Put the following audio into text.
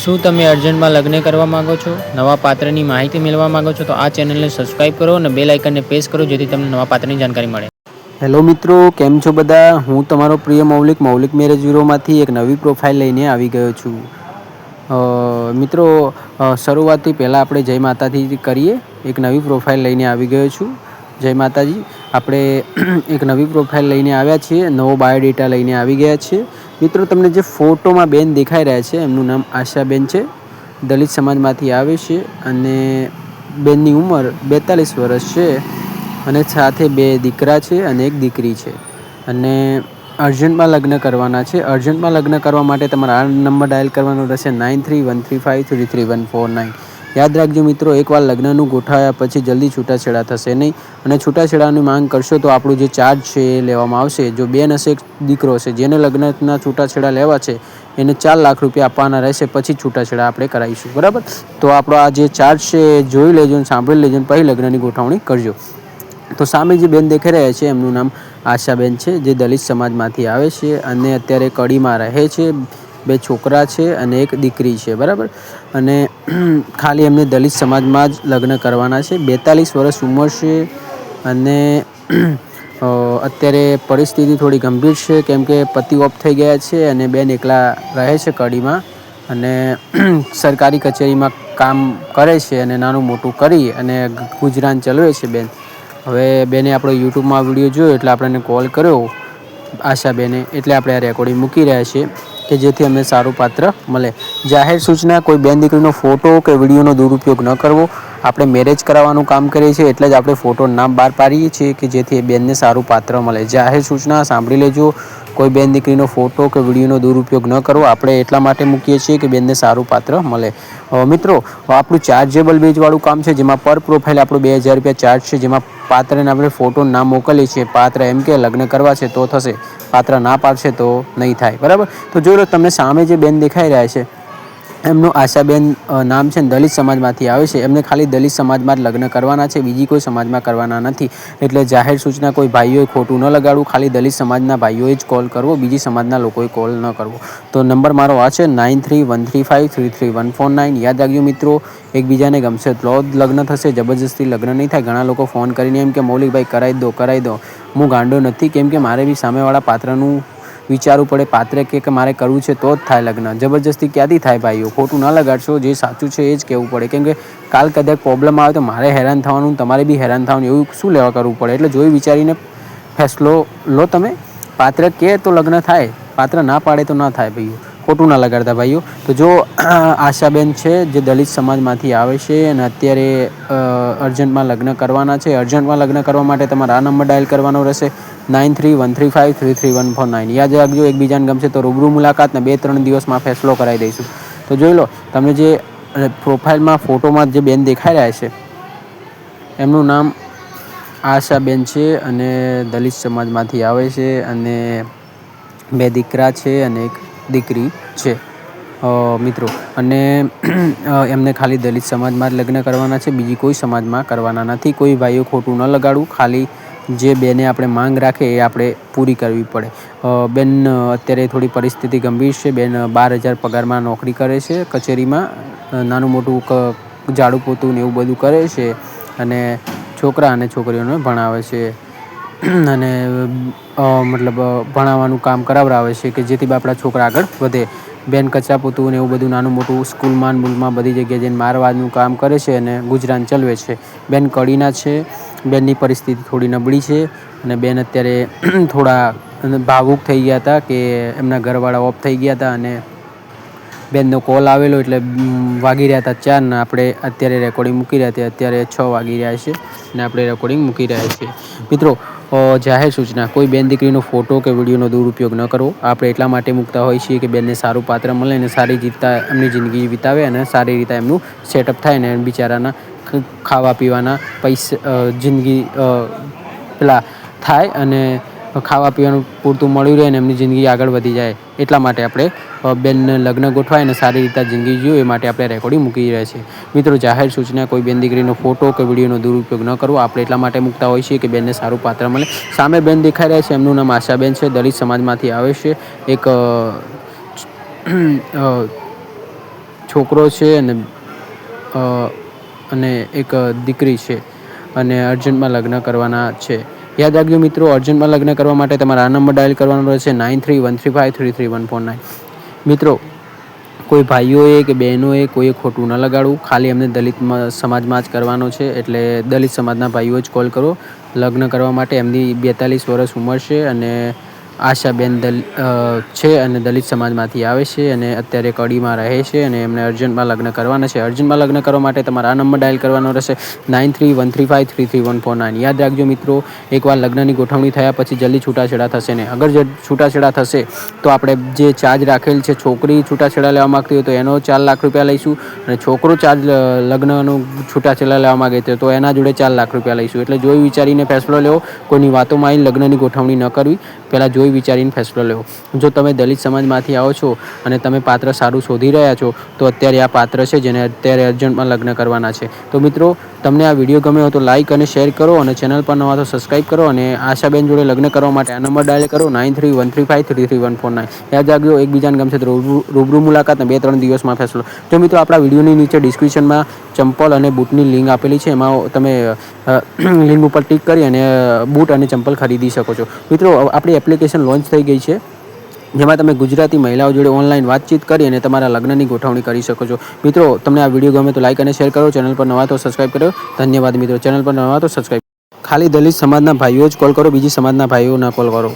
શું તમે અર્જન્ટમાં લગ્ન કરવા માંગો છો? નવા પાત્રની માહિતી મેળવવા માંગો છો? તો આ ચેનલને સબસ્ક્રાઇબ કરો અને બેલ આઇકનને પ્રેસ કરો જેથી તમને નવા પાત્રની જાણકારી મળે. હેલો મિત્રો, કેમ છો બધા? હું તમારો પ્રિય મૌલિક મેરેજ બ્યુરોમાંથી એક નવી પ્રોફાઇલ લઈને આવી ગયો છું. મિત્રો, શરૂઆતથી પહેલાં આપણે જય માતાજી કરીએ. એક નવી પ્રોફાઇલ લઈને આવી ગયો છું. જય માતાજી. આપણે એક નવી પ્રોફાઇલ લઈને આવ્યા છીએ, નવો બાયોડેટા લઈને આવી ગયા છીએ. મિત્રો, તમને જે ફોટોમાં બેન દેખાઈ રહ્યા છે એમનું નામ આશાબેન છે. દલિત સમાજમાંથી આવે છે અને બેનની ઉંમર 42 વર્ષ છે અને સાથે 2 દીકરા છે અને 1 દીકરી છે અને અર્જન્ટમાં લગ્ન કરવાના છે. અર્જન્ટમાં લગ્ન કરવા માટે તમારે આ નંબર ડાયલ કરવાનો રહેશે 9313533149. યાદ રાખજો મિત્રો, એકવાર લગ્નનું ગોઠવ્યા પછી જલ્દી છૂટાછેડા થશે નહીં અને છૂટાછેડાની માંગ કરશો તો આપણું જે ચાર્જ છે એ લેવામાં આવશે. જો બેન હશે, દીકરો હશે, જેને લગ્નના છૂટાછેડા લેવા છે એને 4 લાખ રૂપિયા આપવાના રહેશે, પછી છૂટાછેડા આપણે કરાવીશું. બરાબર? તો આપણો આ જે ચાર્જ છે એ જોઈ લેજો અને સાંભળી લેજો અને પછી લગ્નની ગોઠવણી કરજો. તો સામે જે બેન દેખાઈ રહ્યા છે એમનું નામ આશાબેન છે, જે દલિત સમાજમાંથી આવે છે અને અત્યારે કડીમાં રહે છે. 2 છોકરા છે અને 1 દીકરી છે. બરાબર? અને ખાલી એમને દલિત સમાજમાં જ લગ્ન કરવાના છે. 42 વર્ષ ઉંમર છે અને અત્યારે પરિસ્થિતિ થોડી ગંભીર છે, કેમ કે પતિ ઓફ થઈ ગયા છે અને બેન એકલા રહે છે કડીમાં અને સરકારી કચેરીમાં કામ કરે છે અને નાનું મોટું કરી અને ગુજરાન ચલાવે છે બેન. હવે બેને આપણો યુટ્યુબમાં વિડીયો જોયો એટલે આપણને કોલ કર્યો આશાબેને, એટલે આપણે આ રેકોર્ડિંગ મૂકી રહ્યા છીએ કે જેથી અમને સારું પાત્ર મળે. જાહેર સૂચના: કોઈ બેન દીકરીનો ફોટો કે વિડીયોનો દુરુપયોગ ન કરવો. આપણે મેરેજ કરાવવાનું કામ કરીએ છીએ એટલે જ આપણે ફોટોનું નામ બહાર પાડીએ છીએ કે જેથી એ બેનને સારું પાત્ર મળે. જાહેર સૂચના સાંભળી લેજો. કોઈ બેન દીકરીનો ફોટો કે વિડીયોનો દુરુપયોગ ન કરવો. આપણે એટલા માટે મૂકીએ છીએ કે બેનને સારું પાત્ર મળે. મિત્રો, આપણું ચાર્જેબલ બેઝવાળું કામ છે જેમાં પર પ્રોફાઇલ આપણો 2000 રૂપિયા ચાર્જ છે, જેમાં પાત્રને આપણે ફોટોનું નામ મોકલીએ છીએ. પાત્ર એમ કે લગ્ન કરવા છે તો થશે, પાત્ર ના પાડશે તો નહીં થાય. બરાબર? તો જોઈ લો, તમને સામે જે બેન દેખાઈ રહ્યા છે એમનું આશાબેન નામ છે, દલિત સમાજમાંથી આવે છે. એમને ખાલી દલિત સમાજમાં જ લગ્ન કરવાના છે, બીજી કોઈ સમાજમાં કરવાના નથી. એટલે જાહેર સૂચના: કોઈ ભાઈઓએ ખોટું ન લગાડવું. ખાલી દલિત સમાજના ભાઈઓએ જ કોલ કરવો, બીજી સમાજના લોકોએ કોલ ન કરવો. તો નંબર મારો આ છે 9313533149. યાદ રાખજો મિત્રો, એકબીજાને ગમશે તો જ લગ્ન થશે, જબરજસ્તી લગ્ન નહીં થાય. ઘણા લોકો ફોન કરીને એમ કે મૌલિકભાઈ કરાવી દો. હું ગાંડો નથી, કેમ કે મારે બી સામેવાળા પાત્રનું વિચારવું પડે. પાત્ર કે મારે કરવું છે તો જ થાય લગ્ન. જબરજસ્તી ક્યાંથી થાય ભાઈઓ? ખોટું ના લગાડશો. જે સાચું છે એ જ કહેવું પડે, કેમ કે કાલ કદાચ પ્રોબ્લેમ આવે તો મારે હેરાન થવાનું, તમારે બી હેરાન થવાનું. એવું શું લેવા કરવું પડે? એટલે જોઈ વિચારીને ફેસલો લો તમે. પાત્ર કહે તો લગ્ન થાય, પાત્ર ના પાડે તો ના થાય ભાઈઓ. ખોટું ના લગાડતા ભાઈઓ. તો જો આશાબેન છે જે દલિત સમાજમાંથી આવે છે અને અત્યારે અર્જન્ટમાં લગ્ન કરવાના છે. અર્જન્ટમાં લગ્ન કરવા માટે તમારે આ નંબર ડાયલ કરવાનો રહેશે 9313533149. યાદ રાખજો, એકબીજાને ગમશે તો રૂબરૂ મુલાકાત ને 2-3 દિવસમાં ફેસલો કરાવી દઈશું. તો જોઈ લો, તમને જે પ્રોફાઇલમાં ફોટોમાં જે બેન દેખાઈ રહ્યા છે એમનું નામ આશાબેન છે અને દલિત સમાજમાંથી આવે છે અને 2 દીકરા છે અને 1 દીકરી છે. મિત્રો, અને એમને ખાલી દલિત સમાજમાં જ લગ્ન કરવાના છે, બીજી કોઈ સમાજમાં કરવાના નથી. કોઈ ભાઈઓ ખોટું ન લગાડવું. ખાલી જે બેને આપણે માંગ રાખે એ આપણે પૂરી કરવી પડે. બેન અત્યારે થોડી પરિસ્થિતિ ગંભીર છે. બેન 12,000 પગારમાં નોકરી કરે છે કચેરીમાં. નાનું મોટું ઝાડુ પોતું ને એવું બધું કરે છે અને છોકરા અને છોકરીઓને ભણાવે છે અને મતલબ ભણાવવાનું કામ કરાવડાવે છે કે જેથી આપણા છોકરા આગળ વધે. બેન કચરા પોતું ને એવું બધું નાનું મોટું સ્કૂલમાં બધી જગ્યાએ જઈને મારવાનું કામ કરે છે અને ગુજરાન ચલાવે છે. બેન કડીના છે. બેનની પરિસ્થિતિ થોડી નબળી છે અને બેન અત્યારે થોડા ભાવુક થઈ ગયા હતા કે એમના ઘરવાળા ઓફ થઈ ગયા હતા અને બેનનો કોલ આવેલો એટલે વાગી રહ્યા હતા 4 ને આપણે અત્યારે રેકોર્ડિંગ મૂકી રહ્યા હતા. અત્યારે 6 વાગી રહ્યા છે અને આપણે રેકોર્ડિંગ મૂકી રહ્યા છીએ. મિત્રો, જાહેર સૂચના: કોઈ બેન દીકરીનો ફોટો કે વિડીયોનો દુરુપયોગ ન કરવો. આપણે એટલા માટે મૂકતા હોઈએ છીએ કે બેનને સારું પાત્ર મળે અને સારી રીતે એમની જિંદગી વિતાવે અને સારી રીતે એમનું સેટઅપ થાય ને બિચારાના ખાવા પીવાના પૈસા જિંદગી પેલા થાય અને ખાવા પીવાનું પૂરતું મળી રહે અને એમની જિંદગી આગળ વધી જાય. એટલા માટે આપણે બેનને લગ્ન ગોઠવાય અને સારી રીતે જિંદગી જીવે એ માટે આપણે રેકોર્ડિંગ મૂકી રહ્યા છીએ. મિત્રો, જાહેર સૂચના: કોઈ બેન દીકરીનો ફોટો કે વિડીયોનો દુરુપયોગ ન કરવો. આપણે એટલા માટે મૂકતા હોઈએ છીએ કે બેનને સારું પાત્ર મળે. સામે બેન દેખાઈ રહ્યા છે એમનું નામ આશાબેન છે, દલિત સમાજમાંથી આવે છે. એક છોકરો છે અને એક દીકરી છે અને અર્જન્ટમાં લગ્ન કરવાના છે. યાદ રાખજો મિત્રો, અર્જન્ટમાં લગ્ન કરવા માટે તમારે આ નંબર ડાયલ કરવાનો રહેશે 9313533149. મિત્રો, કોઈ ભાઈઓએ કે બહેનોએ કોઈએ ખોટું ન લગાડવું, ખાલી અમને દલિત સમાજમાં જ કરવાનો છે. એટલે દલિત સમાજના ભાઈઓ જ કોલ કરો લગ્ન કરવા માટે. એમની 42 વર્ષ ઉંમર છે અને આશાબેન છે અને દલિત સમાજમાંથી આવે છે અને અત્યારે કડીમાં રહે છે અને એમને અર્જન્ટમાં લગ્ન કરવાના છે. અર્જન્ટમાં લગ્ન કરવા માટે તમારે આ નંબર ડાયલ કરવાનો રહેશે 9313533149. યાદ રાખજો મિત્રો, એકવાર લગ્નની ગોઠવણી થયા પછી જલ્દી છૂટાછેડા થશે નહીં. અગર જો છૂટાછેડા થશે તો આપણે જે ચાર્જ રાખેલ છે, છોકરી છૂટાછેડા લેવા માગતી હોય તો એનો 4 લાખ રૂપિયા લઈશું અને છોકરો ચાર્જ લગ્નનું છૂટાછેડા લેવા માગે તો એના જોડે 4 લાખ રૂપિયા લઈશું. એટલે જોઈ વિચારીને ફેસલો લેવો. કોઈની વાતોમાં આવીને લગ્નની ગોઠવણી ન કરવી. પહેલાં જોઈ વિચારીને ફેસલો લેવો. જો તમે દલિત સમાજમાંથી આવો છો અને તમે પાત્ર સારું શોધી રહ્યા છો તો અત્યારે આ પાત્ર છે જેને અત્યારે અર્જન્ટમાં લગ્ન કરવાના છે. તો મિત્રો, તમને આ વિડીયો ગમ્યો હોય તો લાઇક અને શેર કરો અને ચેનલ પર નવા તો સબસ્ક્રાઈબ કરો અને આશાબેન જોડે લગ્ન કરવા માટે આ નંબર ડાયલ કરો 9313533149. યાદ રાખજો, એકબીજાને ગમશે તો રૂબરૂ મુલાકાતને 2-3 દિવસમાં ફેસલો. જો મિત્રો, આપણા વિડીયોની નીચે ડિસ્ક્રિપ્શનમાં ચંપલ અને બૂટની લિંક આપેલી છે, એમાં તમે લિંક ઉપર ટિક કરી અને બૂટ અને ચંપલ ખરીદી શકો છો. મિત્રો, આપણી એપ્લિકેશન લોન્ચ થઈ ગઈ છે જેમાં તમે ગુજરાતી મહિલાઓ જોડે ઓનલાઈન વાતચીત કરી અને તમારા લગ્નની ગોઠવણી કરી શકો છો. મિત્રો, તમને આ વિડીયો ગમે તો લાઇક અને શેર કરો. ચેનલ પર નવા તો સબસ્ક્રાઈબ કરો. ધન્યવાદ મિત્રો. ચેનલ પર નવા તો સબસ્ક્રાઈબ. ખાલી દલિત સમાજના ભાઈઓ જ કોલ કરો, બીજી સમાજના ભાઈઓ ના કોલ કરો.